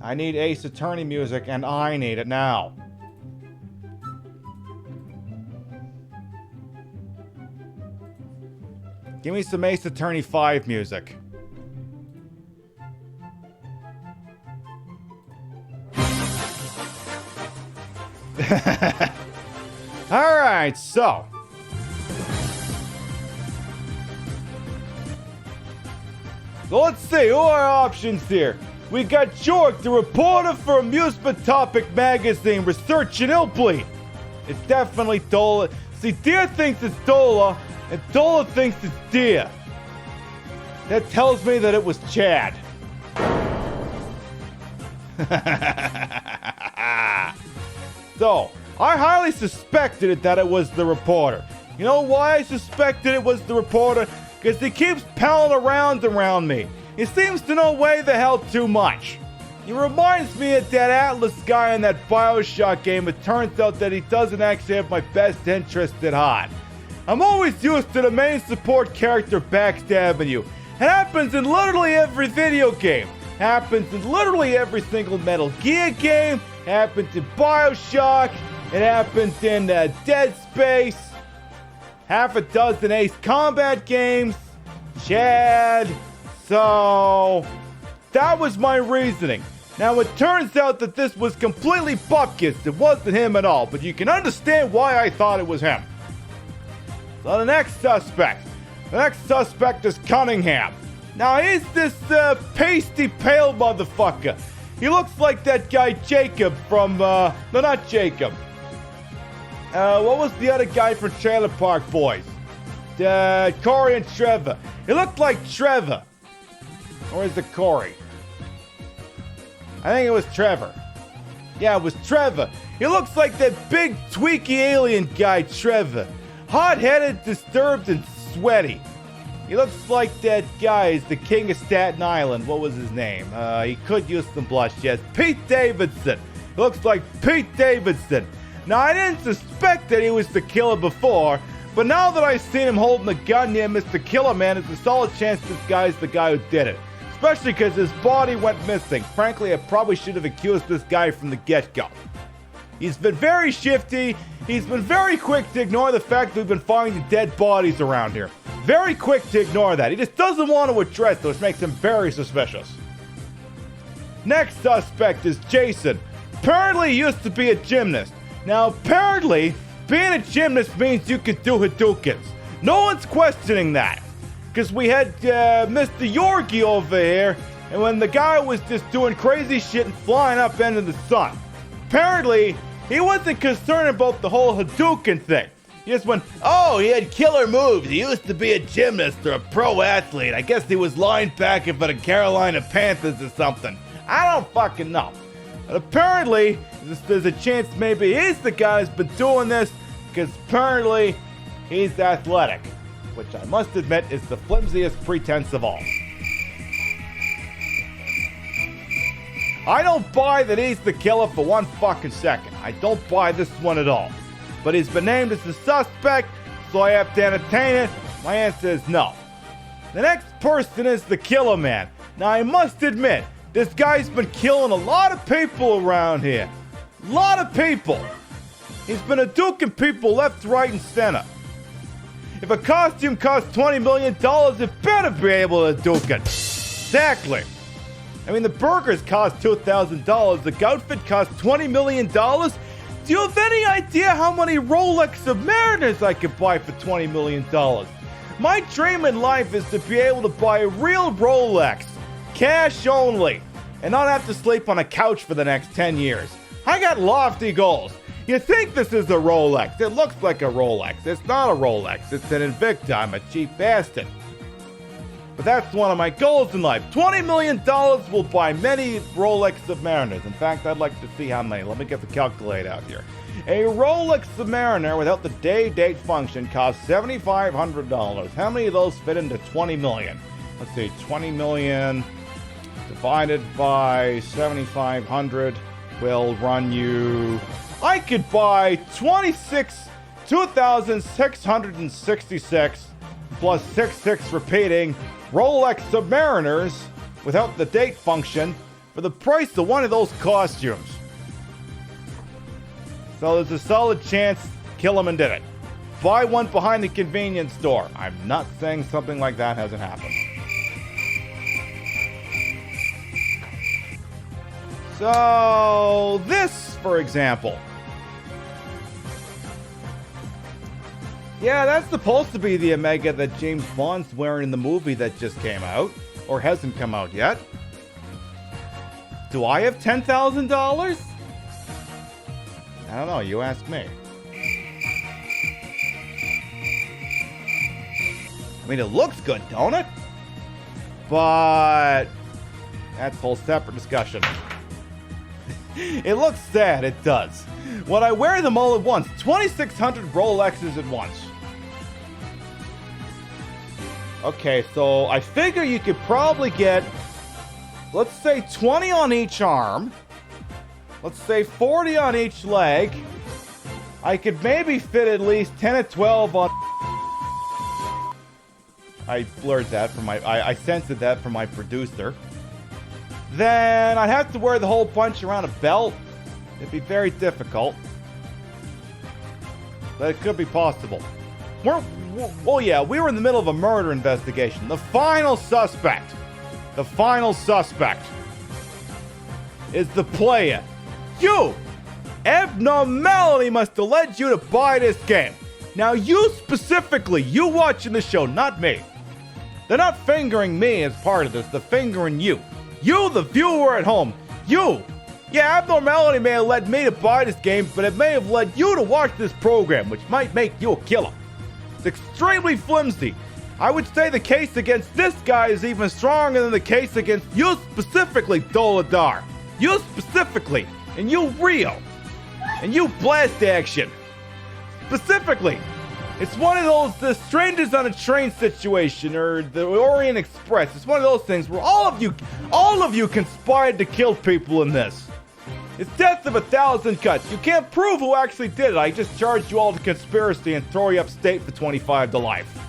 I need Ace Attorney music, and I need it now. Give me some Ace Attorney 5 music. Alright, so. Let's see, who are our options here? We got Jorg, the reporter for Amusement Topic Magazine, researching ILLBLEED. It's definitely Dola. See, Deer thinks it's Dola, and Dola thinks it's Deer. That tells me that it was Chad. So, I highly suspected that it was the reporter. You know why I suspected it was the reporter? Because he keeps palling around me. He seems to know way the hell too much. He reminds me of that Atlas guy in that Bioshock game. It turns out that he doesn't actually have my best interest at heart. I'm always used to the main support character backstabbing you. It happens in literally every video game. It happens in literally every single Metal Gear game. It happens in Bioshock. It happens in Dead Space. Half a dozen Ace Combat games. Chad. So, that was my reasoning. Now, it turns out that this was completely bupkis. It wasn't him at all, but you can understand why I thought it was him. So, the next suspect. The next suspect is Cunningham. Now, he's this pasty, pale motherfucker. He looks like that guy Jacob from, no, not Jacob. What was the other guy from Trailer Park Boys? Corey and Trevor. He looked like Trevor. Or is it Corey? I think it was Trevor. Yeah, it was Trevor. He looks like that big tweaky alien guy, Trevor. Hot-headed, disturbed, and sweaty. He looks like that guy. He's the king of Staten Island. What was his name? He could use some blush, yes. Pete Davidson. He looks like Pete Davidson. Now, I didn't suspect that he was the killer before, but now that I've seen him holding a gun near Mr. Killerman, it's a solid chance this guy's the guy who did it. Especially because his body went missing. Frankly, I probably should have accused this guy from the get-go. He's been very shifty. He's been very quick to ignore the fact that we've been finding dead bodies around here. Very quick to ignore that. He just doesn't want to address it, which makes him very suspicious. Next suspect is Jason. Apparently, he used to be a gymnast. Now, apparently, being a gymnast means you can do Hadoukens. No one's questioning that. Because we had Mr. Yorgi over here, and when the guy was just doing crazy shit and flying up into the sun. Apparently, he wasn't concerned about the whole Hadouken thing. He just went, oh, he had killer moves. He used to be a gymnast or a pro athlete. I guess he was linebacker for the Carolina Panthers or something. I don't fucking know. But apparently, there's a chance maybe he's the guy who's been doing this, because apparently he's athletic. Which I must admit is the flimsiest pretense of all. I don't buy that he's the killer for one fucking second. I don't buy this one at all. But he's been named as the suspect, so I have to entertain it. My answer is no. The next person is the Killerman. Now I must admit, this guy's been killing a lot of people around here. A lot of people. He's been Hadouken people left, right, and center. If a costume costs $20 million, it better be able to Hadouken. Exactly. I mean, the burgers cost $2,000. The outfit costs $20 million. Do you have any idea how many Rolex Submariners I could buy for $20 million? My dream in life is to be able to buy a real Rolex, cash only, and not have to sleep on a couch for the next 10 years. I got lofty goals. You think this is a Rolex. It looks like a Rolex. It's not a Rolex. It's an Invicta. I'm a cheap bastard. But that's one of my goals in life. $20 million will buy many Rolex Submariners. In fact, I'd like to see how many. Let me get the calculator out here. A Rolex Submariner without the day-date function costs $7,500. How many of those fit into 20 million? Let's see, 20 million divided by 7,500 will run you... I could buy 2,666 plus 66 repeating Rolex Submariners without the date function for the price of one of those costumes. So there's a solid chance Killerman did it. Buy one behind the convenience store. I'm not saying something like that hasn't happened. So this, for example. Yeah, that's supposed to be the Omega that James Bond's wearing in the movie that just came out. Or hasn't come out yet. Do I have $10,000? I don't know, you ask me. I mean, it looks good, don't it? But that's a whole separate discussion. It looks sad, it does. When I wear them all at once, 2,600 Rolexes at once. Okay, so I figure you could probably get, let's say 20 on each arm. Let's say 40 on each leg. I could maybe fit at least 10 or 12 on... I blurred that from my... I censored that from my producer. Then I'd have to wear the whole bunch around a belt. It'd be very difficult. But it could be possible. Oh yeah, we were in the middle of a murder investigation. The final suspect is the player. You! Abnormality must have led you to buy this game. Now you specifically, you watching the show, not me. They're not fingering me as part of this, they're fingering you. You, the viewer at home. You! Yeah, abnormality may have led me to buy this game, but it may have led you to watch this program, which might make you a killer. It's extremely flimsy. I would say the case against this guy is even stronger than the case against you specifically, Doladar. You specifically, and you Rio, and you Blast Action. Specifically, it's one of those the strangers on a train situation or the Orient Express. It's one of those things where all of you conspired to kill people in this. It's death of 1,000 cuts. You can't prove who actually did it. I just charged you all to conspiracy and throw you upstate for 25 to life.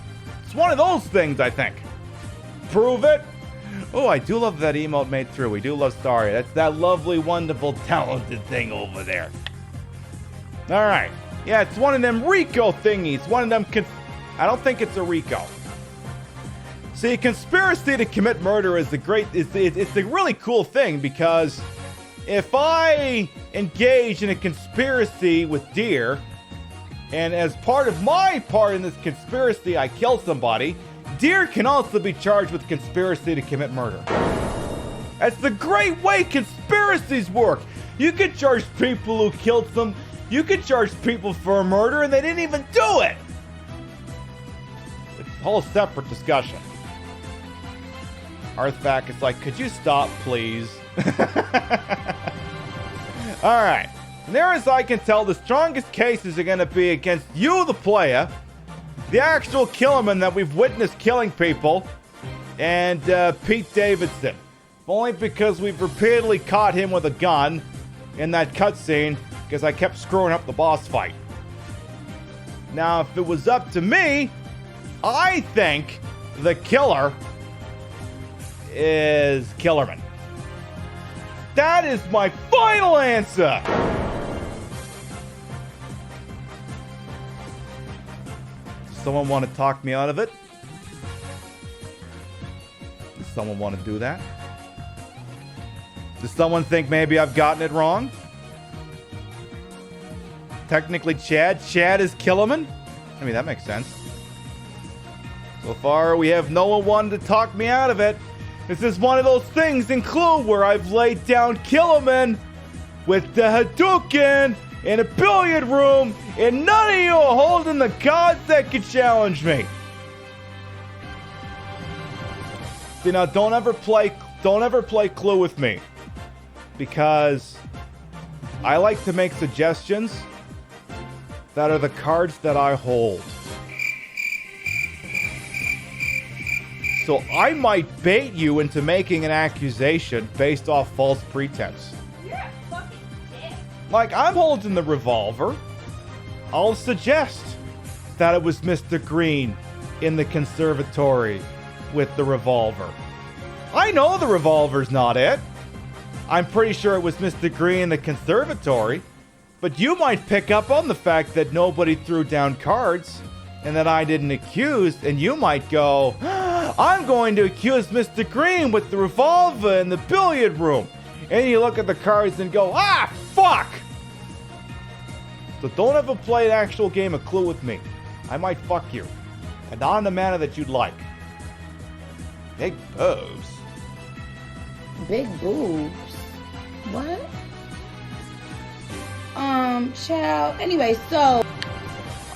It's one of those things, I think. Prove it. Oh, I do love that emote made through. We do love Starry. That's that lovely, wonderful, talented thing over there. All right. Yeah, it's one of them Rico thingies. One of them... I don't think it's a Rico. See, conspiracy to commit murder is it's a really cool thing because... if I engage in a conspiracy with Deer, and as part of my part in this conspiracy I kill somebody, Deer can also be charged with conspiracy to commit murder. That's the great way conspiracies work. You can charge people who killed some, you can charge people for a murder and they didn't even do it. It's a whole separate discussion. Arthvac is like, could you stop, please? Alright. Near as I can tell, the strongest cases are going to be against you, the player, the actual Killerman that we've witnessed killing people, and Pete Davidson. Only because we've repeatedly caught him with a gun in that cutscene because I kept screwing up the boss fight. Now, if it was up to me, I think the killer is Killerman. That is my final answer. Does someone want to talk me out of it? Does someone want to do that? Does someone think maybe I've gotten it wrong? Technically Chad is Killerman? I mean, that makes sense. So far, we have no one wanted to talk me out of it. This is one of those things in Clue where I've laid down Killerman with the Hadouken in a billiard room, and none of you are holding the cards that could challenge me. See, now don't ever play Clue with me, because I like to make suggestions that are the cards that I hold. So I might bait you into making an accusation based off false pretense. You're a fucking dick. Like, I'm holding the revolver. I'll suggest that it was Mr. Green in the conservatory with the revolver. I know the revolver's not it. I'm pretty sure it was Mr. Green in the conservatory. But you might pick up on the fact that nobody threw down cards and that I didn't accuse, and you might go, I'm going to accuse Mr. Green with the revolver in the billiard room. And you look at the cards and go, ah, fuck! So don't ever play an actual game of Clue with me. I might fuck you. And not in the manner that you'd like. Big boobs. Big boobs. What? Child. Anyway, so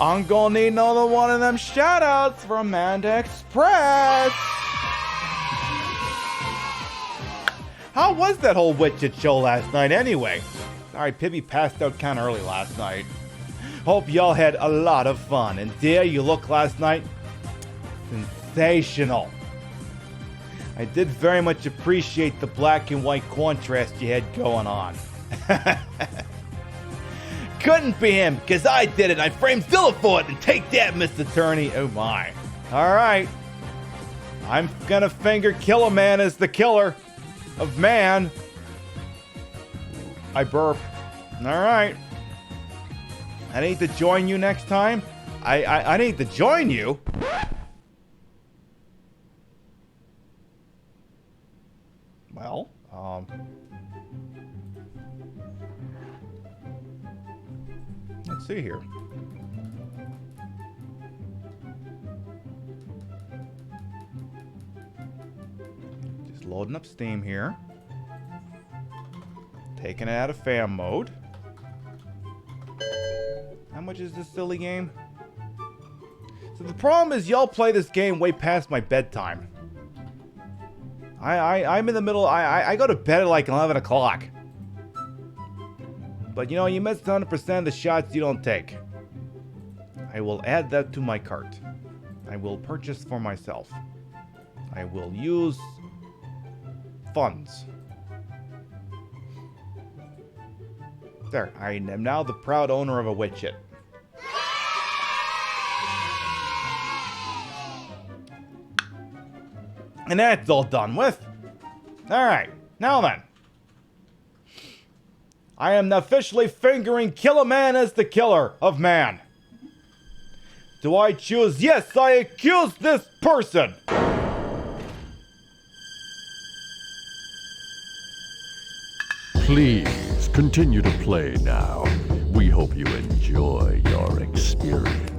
I'm gonna need another one of them shoutouts from Amanda Express. How was that whole Witchet show last night anyway? Sorry, Pibby passed out kind of early last night. Hope y'all had a lot of fun. And dear, you look last night sensational. I did very much appreciate the black and white contrast you had going on. Couldn't be him, because I did it. I framed Villafort and take that, Mr. Attorney. Oh my. Alright. I'm gonna finger Killerman as the killer of man. I burp. Alright. I need to join you next time. I need to join you. Well, let's see here. Just loading up Steam here. Taking it out of fan mode. How much is this silly game? So the problem is y'all play this game way past my bedtime. I'm in the middle. I go to bed at like 11 o'clock. But you know, you missed 100% of the shots you don't take. I will add that to my cart. I will purchase for myself. I will use funds. There, I am now the proud owner of a Witchet. And that's all done with. Alright, now then. I am officially fingering Killerman as the killer of man. Do I choose? Yes, I accuse this person. Please continue to play now. We hope you enjoy your experience.